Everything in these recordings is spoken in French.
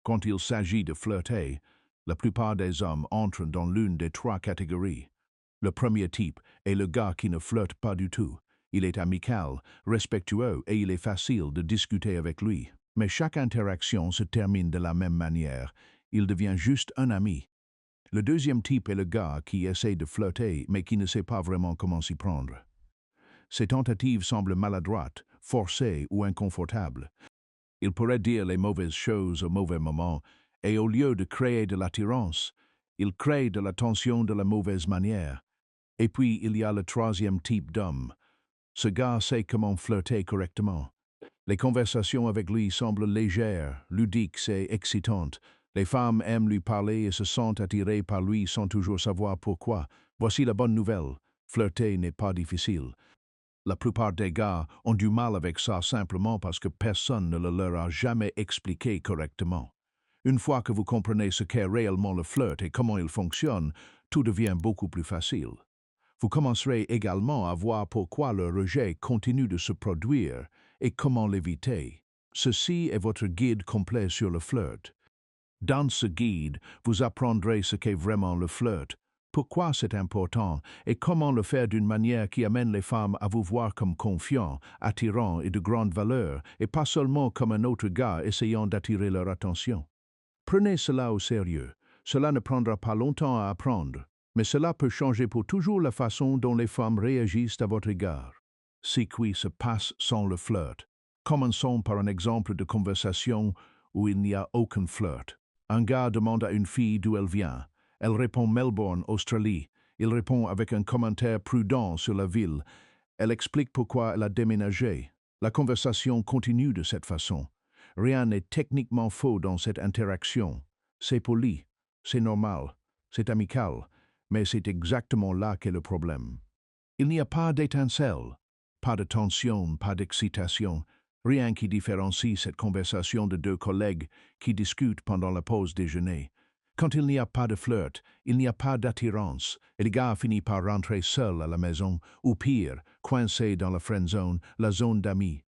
Quand il s'agit de flirter, la plupart des hommes entrent dans l'une des trois catégories. Le premier type est le gars qui ne flirte pas du tout. Il est amical, respectueux et il est facile de discuter avec lui. Mais chaque interaction se termine de la même manière. Il devient juste un ami. Le deuxième type est le gars qui essaie de flirter mais qui ne sait pas vraiment comment s'y prendre. Ses tentatives semblent maladroites, forcées ou inconfortables. Il pourrait dire les mauvaises choses au mauvais moment et au lieu de créer de l'attirance, il crée de la tension de la mauvaise manière. Et puis il y a le troisième type d'homme. Ce gars sait comment flirter correctement. Les conversations avec lui semblent légères, ludiques et excitantes. Les femmes aiment lui parler et se sentent attirées par lui sans toujours savoir pourquoi. Voici la bonne nouvelle. Flirter n'est pas difficile. La plupart des gars ont du mal avec ça simplement parce que personne ne le leur a jamais expliqué correctement. Une fois que vous comprenez ce qu'est réellement le flirt et comment il fonctionne, tout devient beaucoup plus facile. Vous commencerez également à voir pourquoi le rejet continue de se produire et comment l'éviter. Ceci est votre guide complet sur le flirt. Dans ce guide, vous apprendrez ce qu'est vraiment le flirt, pourquoi c'est important et comment le faire d'une manière qui amène les femmes à vous voir comme confiants, attirants et de grande valeur, et pas seulement comme un autre gars essayant d'attirer leur attention. Prenez cela au sérieux. Cela ne prendra pas longtemps à apprendre, mais cela peut changer pour toujours la façon dont les femmes réagissent à votre égard. Ce qui se passe sans le flirt. Commençons par un exemple de conversation où il n'y a aucun flirt. Un gars demande à une fille d'où elle vient. Elle répond Melbourne, Australie. Il répond avec un commentaire prudent sur la ville. Elle explique pourquoi elle a déménagé. La conversation continue de cette façon. Rien n'est techniquement faux dans cette interaction. C'est poli, c'est normal, c'est amical, mais c'est exactement là qu'est le problème. Il n'y a pas d'étincelle, pas de tension, pas d'excitation. Rien qui différencie cette conversation de deux collègues qui discutent pendant la pause déjeuner. Quand il n'y a pas de flirt, il n'y a pas d'attirance, et le gars finit par rentrer seul à la maison, ou pire, coincé dans la friendzone, la zone d'amis.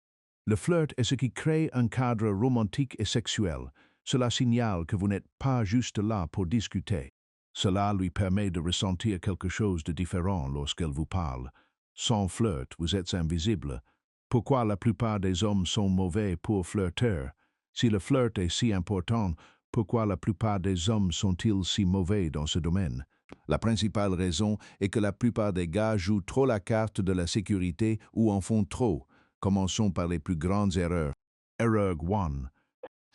Le flirt est ce qui crée un cadre romantique et sexuel. Cela signale que vous n'êtes pas juste là pour discuter. Cela lui permet de ressentir quelque chose de différent lorsqu'elle vous parle. Sans flirt, vous êtes invisible. Pourquoi la plupart des hommes sont mauvais pour flirter? Si le flirt est si important, pourquoi la plupart des hommes sont-ils si mauvais dans ce domaine? La principale raison est que la plupart des gars jouent trop la carte de la sécurité ou en font trop. Commençons par les plus grandes erreurs. Erreur 1.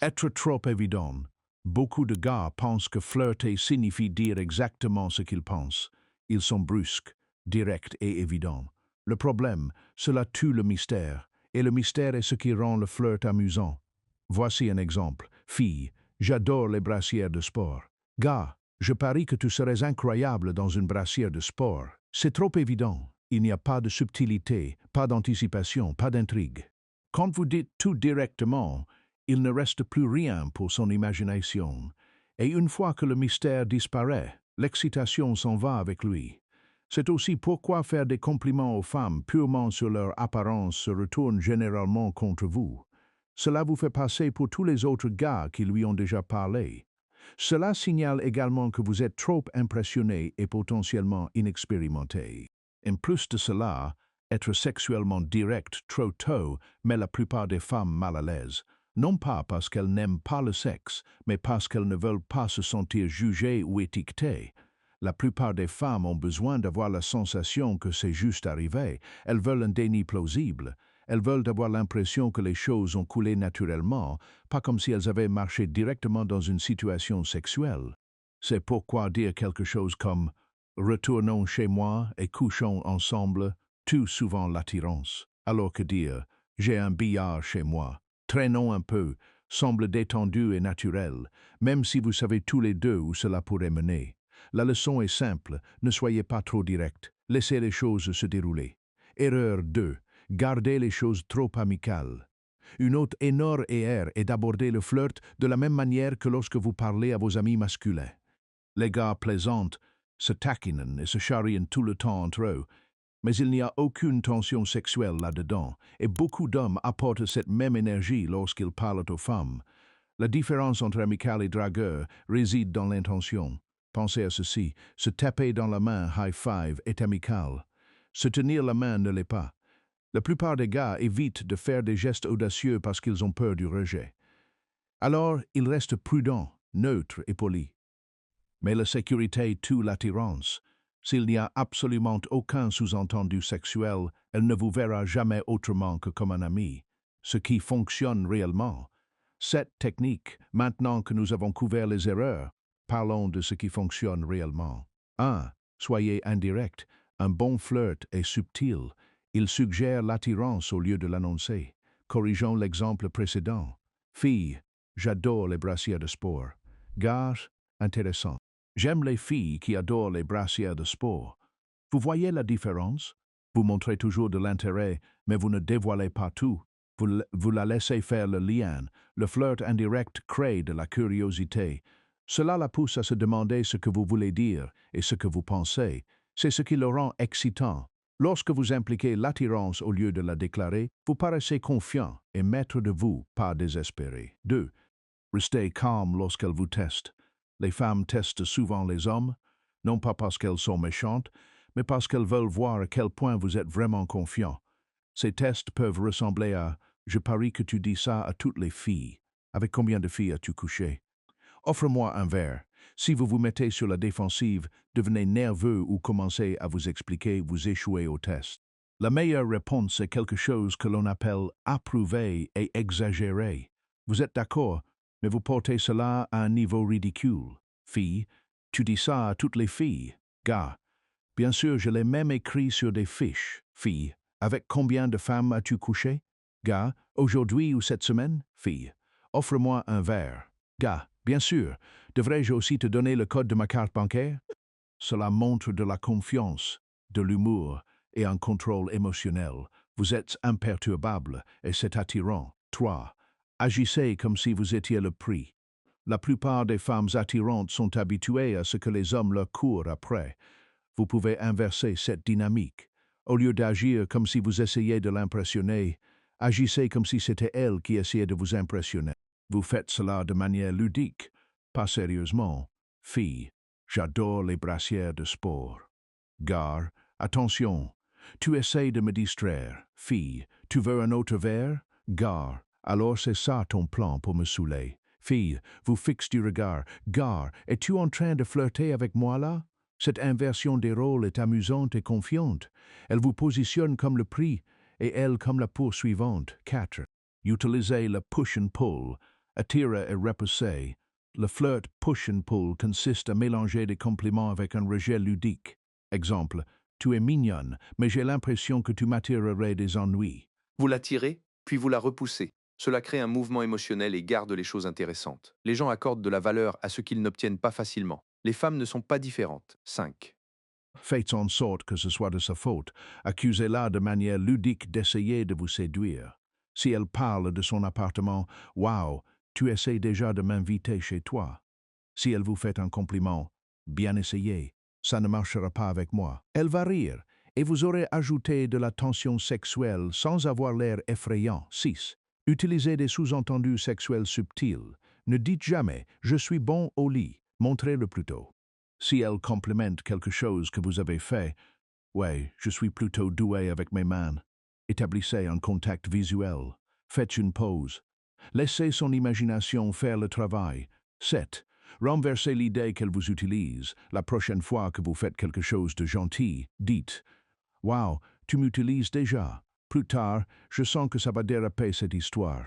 Être trop évident. Beaucoup de gars pensent que flirter signifie dire exactement ce qu'ils pensent. Ils sont brusques, directs et évidents. Le problème, cela tue le mystère, et le mystère est ce qui rend le flirt amusant. Voici un exemple. Fille, j'adore les brassières de sport. Gars, je parie que tu serais incroyable dans une brassière de sport. C'est trop évident. Il n'y a pas de subtilité, pas d'anticipation, pas d'intrigue. Quand vous dites tout directement, il ne reste plus rien pour son imagination. Et une fois que le mystère disparaît, l'excitation s'en va avec lui. C'est aussi pourquoi faire des compliments aux femmes purement sur leur apparence se retourne généralement contre vous. Cela vous fait passer pour tous les autres gars qui lui ont déjà parlé. Cela signale également que vous êtes trop impressionné et potentiellement inexpérimenté. En plus de cela, être sexuellement direct trop tôt met la plupart des femmes mal à l'aise. Non pas parce qu'elles n'aiment pas le sexe, mais parce qu'elles ne veulent pas se sentir jugées ou étiquetées. La plupart des femmes ont besoin d'avoir la sensation que c'est juste arrivé. Elles veulent un déni plausible. Elles veulent avoir l'impression que les choses ont coulé naturellement, pas comme si elles avaient marché directement dans une situation sexuelle. C'est pourquoi dire quelque chose comme « retournons chez moi et couchons ensemble » tue souvent l'attirance, alors que dire « j'ai un billard chez moi ». Traînons un peu, semble détendu et naturel, même si vous savez tous les deux où cela pourrait mener. La leçon est simple, ne soyez pas trop direct, laissez les choses se dérouler. Erreur 2. Gardez les choses trop amicales. Une autre énorme erreur est d'aborder le flirt de la même manière que lorsque vous parlez à vos amis masculins. Les gars plaisantent, se taquinent et se charrient tout le temps entre eux, mais il n'y a aucune tension sexuelle là-dedans, et beaucoup d'hommes apportent cette même énergie lorsqu'ils parlent aux femmes. La différence entre amical et dragueur réside dans l'intention. Pensez à ceci, se taper dans la main, high five, est amical. Se tenir la main ne l'est pas. La plupart des gars évitent de faire des gestes audacieux parce qu'ils ont peur du rejet. Alors, ils restent prudents, neutres et polis. Mais la sécurité tue l'attirance. S'il n'y a absolument aucun sous-entendu sexuel, elle ne vous verra jamais autrement que comme un ami, ce qui fonctionne réellement. Cette technique, maintenant que nous avons couvert les erreurs, parlons de ce qui fonctionne réellement. 1. Soyez indirect. Un bon flirt est subtil. Il suggère l'attirance au lieu de l'annoncer. Corrigeons l'exemple précédent. Fille, j'adore les brassières de sport. Gars, intéressant. J'aime les filles qui adorent les brassières de sport. Vous voyez la différence? Vous montrez toujours de l'intérêt, mais vous ne dévoilez pas tout. Vous la laissez faire le lien. Le flirt indirect crée de la curiosité. Cela la pousse à se demander ce que vous voulez dire et ce que vous pensez. C'est ce qui le rend excitant. Lorsque vous impliquez l'attirance au lieu de la déclarer, vous paraissez confiant et maître de vous, pas désespéré. 2. Restez calme lorsqu'elle vous teste. Les femmes testent souvent les hommes, non pas parce qu'elles sont méchantes, mais parce qu'elles veulent voir à quel point vous êtes vraiment confiant. Ces tests peuvent ressembler à « Je parie que tu dis ça à toutes les filles. Avec combien de filles as-tu couché? Offre-moi un verre. » Si vous vous mettez sur la défensive, devenez nerveux ou commencez à vous expliquer, vous échouez au test. La meilleure réponse est quelque chose que l'on appelle approuver et exagérer. Vous êtes d'accord, mais vous portez cela à un niveau ridicule. Fille, tu dis ça à toutes les filles. Gars, bien sûr, je l'ai même écrit sur des fiches. Fille, avec combien de femmes as-tu couché? Gars, aujourd'hui ou cette semaine? Fille, offre-moi un verre. Gars, bien sûr, devrais-je aussi te donner le code de ma carte bancaire? Cela montre de la confiance, de l'humour et un contrôle émotionnel. Vous êtes imperturbable et c'est attirant. 3. Agissez comme si vous étiez le prix. La plupart des femmes attirantes sont habituées à ce que les hommes leur courent après. Vous pouvez inverser cette dynamique. Au lieu d'agir comme si vous essayiez de l'impressionner, agissez comme si c'était elle qui essayait de vous impressionner. Vous faites cela de manière ludique, pas sérieusement. Fille, j'adore les brassières de sport. Gars, attention, tu essaies de me distraire. Fille, tu veux un autre verre? Gars, alors c'est ça ton plan pour me saouler. Fille, vous fixez du regard. Gars, es-tu en train de flirter avec moi là? Cette inversion des rôles est amusante et confiante. Elle vous positionne comme le prix et elle comme la poursuivante. 4. Utilisez le push and pull. Attirer et repousser. Le flirt push and pull consiste à mélanger des compliments avec un rejet ludique. Exemple, tu es mignonne, mais j'ai l'impression que tu m'attirerais des ennuis. Vous l'attirez, puis vous la repoussez. Cela crée un mouvement émotionnel et garde les choses intéressantes. Les gens accordent de la valeur à ce qu'ils n'obtiennent pas facilement. Les femmes ne sont pas différentes. 5. Faites en sorte que ce soit de sa faute. Accusez-la de manière ludique d'essayer de vous séduire. Si elle parle de son appartement, « Wow, tu essaies déjà de m'inviter chez toi. » Si elle vous fait un compliment, « Bien essayé, ça ne marchera pas avec moi. » Elle va rire et vous aurez ajouté de la tension sexuelle sans avoir l'air effrayant. 6. Utilisez des sous-entendus sexuels subtils. Ne dites jamais « Je suis bon au lit ». Montrez-le plutôt. Si elle complimente quelque chose que vous avez fait, « Ouais, je suis plutôt doué avec mes mains. » Établissez un contact visuel. Faites une pause. Laissez son imagination faire le travail. 7. Renversez l'idée qu'elle vous utilise. La prochaine fois que vous faites quelque chose de gentil, dites « Wow, tu m'utilises déjà. Plus tard, je sens que ça va déraper cette histoire. »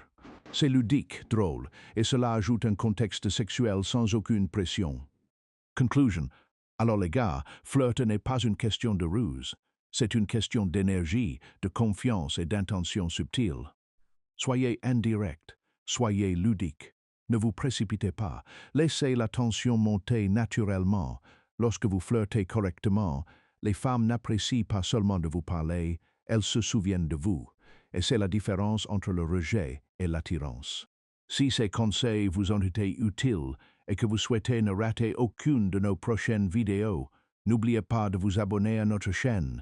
C'est ludique, drôle, et cela ajoute un contexte sexuel sans aucune pression. Conclusion. Alors les gars, flirter n'est pas une question de ruse. C'est une question d'énergie, de confiance et d'intention subtile. Soyez indirect, soyez ludique. Ne vous précipitez pas. Laissez la tension monter naturellement. Lorsque vous flirtez correctement, les femmes n'apprécient pas seulement de vous parler, elles se souviennent de vous. Et c'est la différence entre le rejet et l'attirance. Si ces conseils vous ont été utiles et que vous souhaitez ne rater aucune de nos prochaines vidéos, n'oubliez pas de vous abonner à notre chaîne